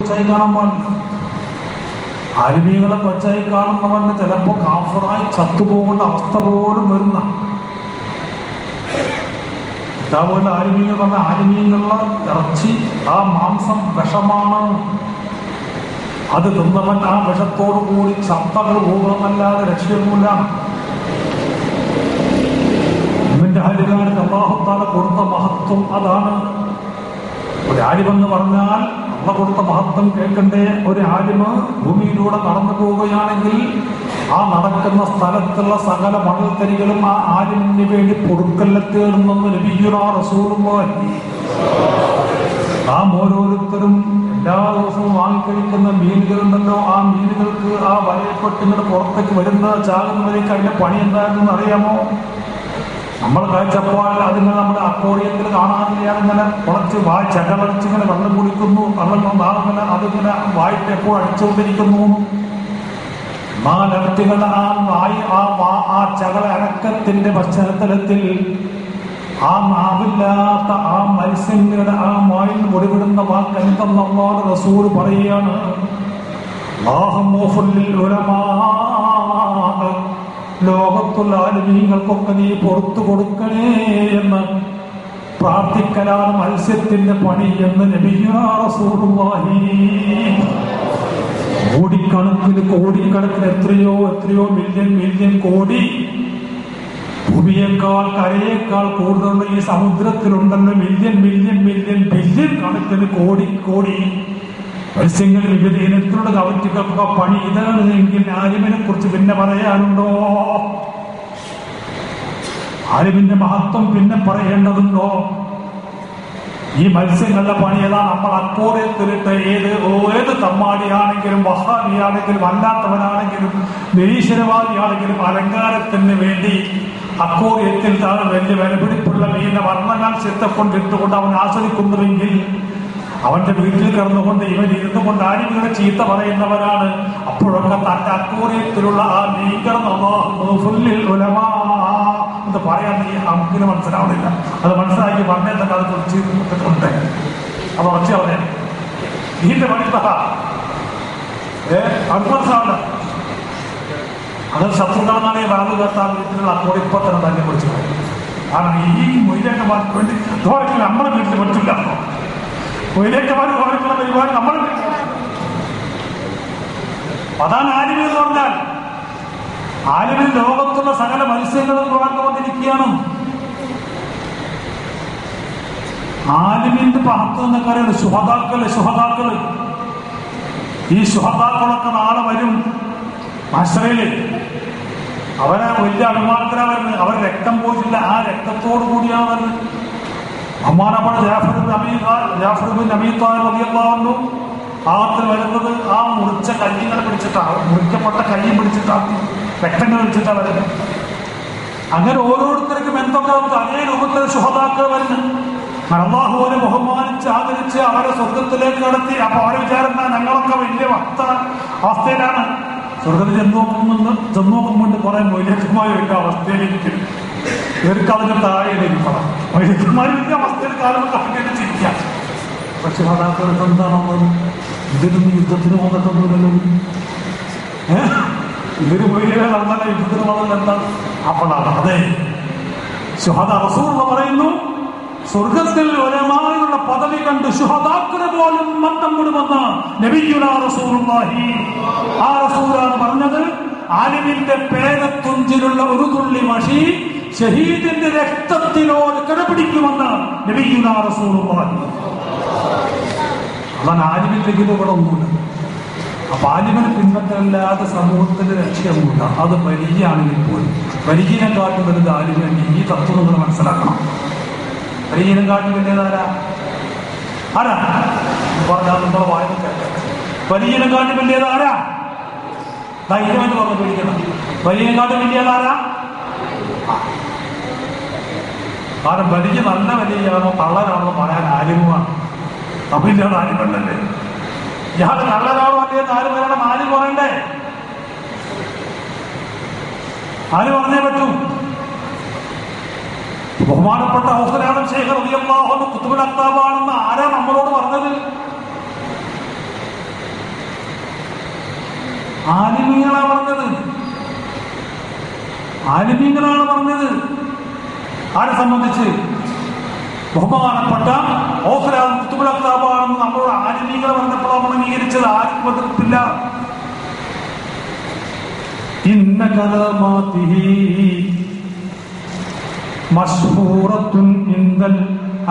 കൊച്ചായി കാണാൻ പാടില്ല. ആലിമീങ്ങളെ കൊച്ചായി കാണുന്നവന് ചിലപ്പോൾ കാഫറായി ചത്തുപോകേണ്ട അവസ്ഥ പോലും വരുന്ന അതുപോലെ ആലിമീങ്ങൾ പറഞ്ഞ ആലിമീങ്ങളുടെ ഇറച്ചി, ആ മാംസം വിഷമാണ്. അത് തിന്നവൻ ആ വിഷത്തോടു കൂടി ചത്തകൾ പോകണമെന്നല്ലാതെ രക്ഷയൊന്നുമില്ല. ഇവന്റെ ഹരികാർക്ക് അല്ലാഹു തആല കൊടുത്ത മഹത്വം അതാണ്. ഒരു ആലിമെന്ന് പറഞ്ഞാൽ അള്ള കൊടുത്ത മഹത്വം കേൾക്കണ്ടേ? ഒരു ആലിമ് ഭൂമിയിലൂടെ നടന്നു പോവുകയാണെങ്കിൽ ആ നടക്കുന്ന സ്ഥലത്തുള്ള സകല മണൽത്തരികളും ആ ആലിമിന് വേണ്ടി പൊറുക്കല്ലെത്തേടുന്നെന്ന് നബിയുനാ റസൂലുള്ളാഹി. നാം ഓരോരുത്തരും എല്ലാ ദിവസവും വാങ്ങിക്കഴിക്കുന്ന മീനുകളുണ്ടല്ലോ, ആ മീനുകൾക്ക് ആ വലയപ്പെട്ടിങ്ങനെ പുറത്തേക്ക് വരുന്ന ചാകുന്നവരേക്ക് അതിന്റെ പണി എന്താണെന്ന് അറിയാമോ? നമ്മൾ കഴിച്ചപ്പോൾ അതിങ്ങനെ നമ്മുടെ അക്കോറിയത്തിൽ കാണാനില്ല. അതിങ്ങനെ കുറച്ച് ചകലടിച്ചിങ്ങനെ വെള്ളം കുടിക്കുന്നു, വെള്ളം കൊണ്ടാകുന്നില്ല, അതിങ്ങനെ വായിട്ട് എപ്പോൾ അടിച്ചുകൊണ്ടിരിക്കുന്നു. നാലരട്ടികൾ ആ ചകല അനക്കത്തിന്റെ പശ്ചാത്തലത്തിൽ ആ നാവില്ലാത്ത ആ മത്സ്യങ്ങളുടെ ആ വായിൽ മുറിവിടുന്ന വാക്കെന്തെന്ന് അല്ലാഹു റസൂൽ പറയുകയാണ്, ലോകത്തുള്ള ആലിമീങ്ങൾക്കൊക്കെ നീ പുറത്തു കൊടുക്കണേ എന്ന് പ്രാർത്ഥിക്കലാണ് മത്സ്യത്തിന്റെ പണി എന്ന് നബിയുനാ റസൂലുള്ളാഹി. കോടിക്കണക്കിന് എത്രയോ മില്യൺ കോടി ഭൂമിയേക്കാൾ കരയേക്കാൾ കൂടുതലുള്ള ഈ സമുദ്രത്തിലുണ്ടല്ലോ മില്യൺ ബില്യൺ കണക്കിന് കോടി മത്സ്യങ്ങൾ വിവിധ ഇനത്തിലുള്ള കവറ്റുകൾക്കൊക്കെ പണി ഇതാണ് എങ്കിൽ ആലിമിനെ കുറിച്ച് പിന്നെ പറയാനുണ്ടോ? ആലിമിന്റെ മഹത്വം പിന്നെ പറയേണ്ടതുണ്ടോ? ഈ മത്സ്യങ്ങളുടെ പണി ഏതാ? നമ്മൾ അക്കോറിയത്തിലിട്ട് ഏത് തമ്മാടിയാണെങ്കിലും വഹാബിയാണെങ്കിലും അല്ലാത്തവനാണെങ്കിലും നിരീശ്വരവാദിയാണെങ്കിലും അലങ്കാരത്തിന് വേണ്ടി അക്കോറിയത്തിൽ താഴെ വലിയ വിലപിടിപ്പുള്ള മീനെ വർണ്ണങ്ങൾ ചിത്തക്കൊണ്ടിട്ടുകൊണ്ട് അവൻ ആസ്വദിക്കുന്നുവെങ്കിൽ അവന്റെ വീട്ടിൽ കിടന്നുകൊണ്ട് ഇവൻ ഇരുന്നു കൊണ്ട് ആലിമികളെ ചീത്ത പറയുന്നവരാണ്. അപ്പോഴൊക്കെ തന്റെ അക്കോറിയത്തിലുള്ള ആ എന്ന് പറയാൻ നമുക്കിന് മനസ്സിലാവുന്നില്ല. അത് മനസ്സിലാക്കി പറഞ്ഞാൽ തന്നെ അത് കുറിച്ചിട്ടുണ്ട്. അത് ഉറച്ചു അവനെ ഇതിന്റെ പഠിത്ത മനസ്സിലാവില്ല. അങ്ങനെ ശത്രുക്കളാണ് വാത് കേട്ടാൽ വീട്ടിലുള്ള അക്കോറി ഇപ്പൊ തന്നെ തന്നെ കുറിച്ച് കാരണം ഈ മൊയ്ലേക്കന്മാർക്ക് വേണ്ടി ധോരക്കില്ല നമ്മളെ വീട്ടിൽ പറ്റില്ല. മൊയ്ലേക്കന്മാർ ധോരക്കുള്ള പരിപാടി നമ്മളെ വീട്ടിൽ. അതാണ് ആലിമി എന്ന് പറഞ്ഞാൽ. ആലിമിൽ ലോകത്തുള്ള സകല മത്സ്യങ്ങളും തുറന്നുകൊണ്ടിരിക്കുകയാണ്. ആലിമിന്റെ മഹത്വം എന്നൊക്കെ അറിയുന്നത് ശുഹദാക്കള് ഈ ശുഹദാക്കളൊക്കെ നാളെ വരും മഹ്ശറില്. അവരെ വലിയ അഭിമാനത്തിനാ വരുന്നത്. അവർ രക്തം പോയിട്ടില്ല, ആ രക്തത്തോടു കൂടിയാണ് വരുന്നത്. ബഹുമാനപ്പെട്ട ജാഫർ ബിൻ അബീ ത്വാലിബ് റളിയല്ലാഹു അൻഹു ആത്തിൽ വരുന്നത് ആ മുറിച്ച കയ്യങ്ങൾ പിടിച്ചിട്ടാണ്, മുറിക്കപ്പെട്ട കയ്യും പിടിച്ചിട്ടാണ്, രക്തങ്ങൾ പിടിച്ചിട്ടാണ് വരുന്നത്. അങ്ങനെ ഓരോരുത്തർക്കും എന്തൊക്കെ അതേ രൂപത്തിൽ ശുഹദാക്കൾ വരുന്നത്. അല്ലാഹുവിനെ ബഹുമാനിച്ച് ആദരിച്ച് അവരെ സ്വർഗത്തിലേക്ക് നടത്തി. അപ്പൊ അവരെ വിചാരം ഞങ്ങളൊക്കെ വലിയ അവസ്ഥയിലാണ്. സ്വർഗത്തിൽ ചെന്നോക്കുമ്പോണ്ട് കുറെ മൊയ്ലേക്കന്മാർ വലിയ അവസ്ഥയിലേക്ക് ഇവർക്ക് അതിന് താഴെ ഇരിക്കണം. മൊയ്ലേക്കന്മാർ വലിയ അവസ്ഥയിൽ കാലം കണ്ടിട്ടിരിക്കാം. പക്ഷെ അതാക്കൾക്ക് എന്താണെന്നത് ഇതിനൊന്നും യുദ്ധത്തിന് വന്നിട്ടൊന്നുമില്ലല്ലോ. ഇവര് മൊയ്ലേകൾ അങ്ങനെ യുദ്ധത്തിന് വന്നത് എന്താണ്? അപ്പോഴാണ് അതെ ശുഹദ റസൂലുള്ള പറയുന്നു, സ്വർഗത്തിൽ ഒരേമായുള്ള പദവി കണ്ട് ശുഹദാക്കളെ പോലും മത്തം വിടുമെന്ന് നബിയുനാ റസൂലുള്ളാഹി. ആ റസൂലാണ് പറഞ്ഞത്, ആലിമിന്റെ പേരത്തുഞ്ചിലുള്ള ഒരു തുള്ളി മഷി ഷഹീദിന്റെ രക്തത്തിനോട് കിടപിടിക്കുമെന്ന് നബിയുനാ റസൂലുള്ളാഹി. അതാണ് ആലിമിന്റെ ഇവിടെ ഒന്നുമില്ല. അപ്പൊ ആലിമിനെ പിൻപറ്റല്ലാതെ സമൂഹത്തിന്റെ രക്ഷയൊന്നുമില്ല. അത് വലിയാണെങ്കിൽ പോലും വലിയനെ കാട്ടും വരുന്ന ആലിമിനെ ഈ തത്വം നിങ്ങൾ മനസ്സിലാക്കണം. വലിയനെ കാട്ടും വലിയതാരാ? ആരാ പറഞ്ഞാൽ നിങ്ങളെ വായനൊക്കെ വലിയനെ കാട്ടും വലിയതാരാ? ധൈര്യമായിട്ട് പറഞ്ഞു പിടിക്കണം. വലിയനെ കാട്ടും വലിയതാരാ? കാരണം വലിയ നല്ല വലിയാണോ കള്ളനാണോ പറയാൻ ആലിമുമാണ്. തമിഴിലാണ് ആലിമല്ലേ. ഇയാൾ കള്ളനാണോ അല്ലേന്ന് ആരും വരണം. ആര് പറയണ്ടേ? ആര് പറഞ്ഞേ പറ്റൂ? ബഹുമാനപ്പെട്ട ഹുസൈൻ ശൈഖ് റളിയല്ലാഹു അൻഹു ഖുത്ബുൽ അഖ്താബാണെന്ന് ആരാ നമ്മളോട് പറഞ്ഞത്? ആലിമീങ്ങളാണ് പറഞ്ഞത്. ആലിമീങ്ങളാണ് പറഞ്ഞത്. ആരെ സംബന്ധിച്ച്? ബഹുമാനപ്പെട്ട ഔഫലാദ് ഖുത്ബുൽ അഖ്താബാണെന്ന് നമ്മളോട് ആലിമീങ്ങൾ പറഞ്ഞപ്പോഴാണ് നമ്മൾ അംഗീകരിച്ചത്. ആർക്കും എതിർപ്പില്ല. ഇന്ന കലാമാതിഹി മശ്ഹൂറത്തുൻ ഇൻദൽ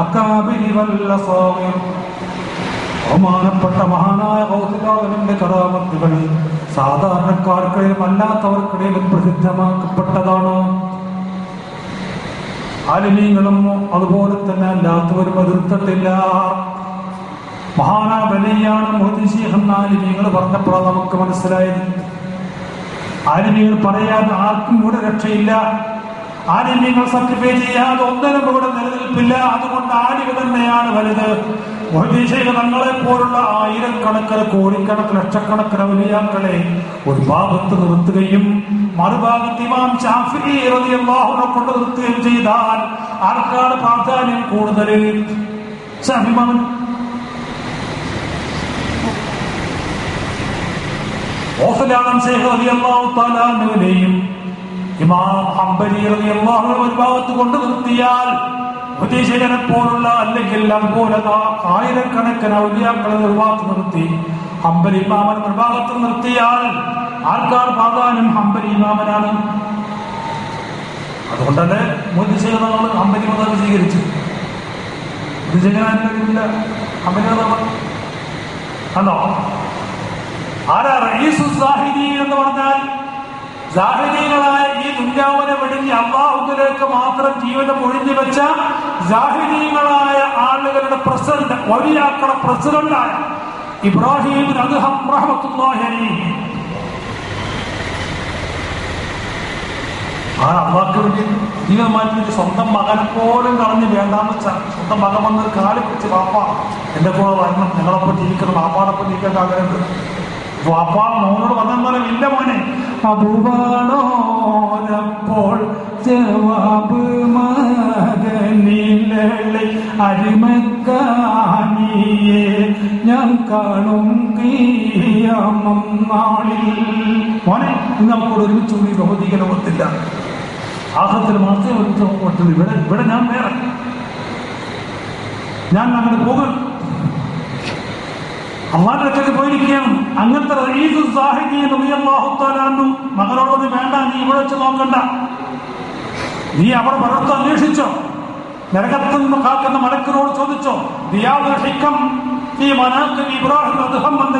അകാബിരി വൽ അസാഗിർ. ബഹുമാനപ്പെട്ട മഹാനായ ഔഫലാദിന്റെ കറാമത്തുകൾ സാധാരണക്കാർക്കിടയിലും അല്ലാത്തവർക്കിടയിലും പ്രസിദ്ധമാക്കപ്പെട്ടതാണ്. ആലിമീങ്ങളും അതുപോലെ തന്നെ അല്ലാത്തവരും എതിർത്തിട്ടില്ല. മഹാനായ വലിയാണ് മുഹദ്ദിസ് ആലിമീങ്ങൾ പറഞ്ഞപ്പോഴാണ് നമുക്ക് മനസ്സിലായത്. ആലിമീങ്ങൾ പറയാതെ ആർക്കും ഇവിടെ രക്ഷയില്ല. ആലിമീങ്ങൾ സർട്ടിഫൈ ചെയ്യാതെ ഒന്നിനും ഇവിടെ നിലനിൽപ്പില്ല. അതുകൊണ്ട് ആലിമ തന്നെയാണ് വലുത്. മുഹദ്ദിസ് തങ്ങളെ പോലുള്ള ആയിരക്കണക്കിന് കോടിക്കണക്കിന് ലക്ഷക്കണക്കിന് ഔലിയാക്കളെ ഒരു ഭാഗത്ത് നിർത്തുകയും മറുഭാഗത്ത് ഇമാം ശാഫിഈ റളിയല്ലാഹു അൻഹു കൊണ്ട് നിർത്തുകയും ചെയ്താൽ ആർക്കാണ് പ്രാധാന്യം കൂടുതൽ? ശാഫിഈ ഓഫലാദ് ശൈഖ് റളിയല്ലാഹു തആല അൻഹുവിനെയും ഇമാം ഹംബലി റളിയല്ലാഹു അൻഹു ഒരു ഭാഗത്ത് കൊണ്ട് നിർത്തിയാൽ മുഹദ്ദിസിനെ പോലുള്ള അല്ലെങ്കിൽ അതുപോലെ ആയിരക്കണക്കിന് ഔലിയാക്കളെ ഒരു ഭാഗത്ത് നിർത്തി ഹംബലി ഇമാമനെ ഒരു ഭാഗത്ത് നിർത്തിയാൽ ആർക്കാണ് പ്രാധാന്യം? ഹംബലി ഇമാമനാണ്. അതുകൊണ്ടല്ലേ മുഹദ്ദിസ് നമ്മൾ ഹംബലി മതം സ്വീകരിച്ചു. മുഹദ്ദിസില്ല ഹംബലി മതം കണ്ടോ? ആരാ റഈസു സാഹിദീൻ എന്ന് പറഞ്ഞാൽ? സാഹിദീകളായ ഈ ദുന്യാവിനെ വെടിഞ്ഞ് അല്ലാഹുവിലേക്ക് മാത്രം ജീവിതം ഒഴിഞ്ഞു വെച്ച സാഹിദീകളായ ആളുകളുടെ പ്രസിഡന്റ്, ഔലിയാക്കളുടെ പ്രസിഡന്റായ ഇബ്രാഹിം അദ്ഹം റഹ്മത്തുള്ളാഹി അലൈഹി ആ അള്ളാഹ്ക്ക് വേണ്ടി ജീവിതം മാറ്റി സ്വന്തം മകനെ പോലും കളഞ്ഞ് വേണ്ടാന്ന് വെച്ചാൽ സ്വന്തം മകൻ വന്നൊരു കാലം വെച്ച് വാപ്പ എന്റെ കൂടെ വരണം, ഞങ്ങളൊപ്പം ജീവിക്കണം, വാപ്പാടൊപ്പം ജീവിക്കാൻ ആഗ്രഹമുണ്ട്. വാപ്പാ മോനോട് വന്നെന്നാലും ഇല്ല മോനെ അതുവാണോരപ്പോൾ ജവാബ് മകനിലെ അരിമക്കാനിയെ ഞാൻ കാണും ഖിയാമം നാളിൽ. മോനെ ഇന്ന് നമുക്കോട് ഒരുമിച്ച് കൂടി ഭൗതിക ലോകത്തില്ല, ആഹത്തിൽ മാത്രമേ ഒരുമിച്ച് പറ്റുള്ളൂ. ഇവിടെ ഞാൻ വേറെ, ഞാൻ അങ്ങനെ പോകും, അള്ളാന്റെ അടുത്തേക്ക് പോയിരിക്കുകയാണ്. അങ്ങനത്തെ റഈസു സാഹിദീൻ റളിയല്ലാഹു തആല അൻഹു മകളോട് വേണ്ട, നീ ഇവിടെ വെച്ച് നോക്കണ്ട, നീ അവിടെ പലർത്തും അന്വേഷിച്ചോ, നരകത്തിൽ നിന്ന് കാക്കുന്ന മലക്കിനോട് ചോദിച്ചോ. ദിയാഉൽ ഹിക്കം ഈ മനാഖിബ് ഇബ്രാഹിം അദ്ഹം എന്ന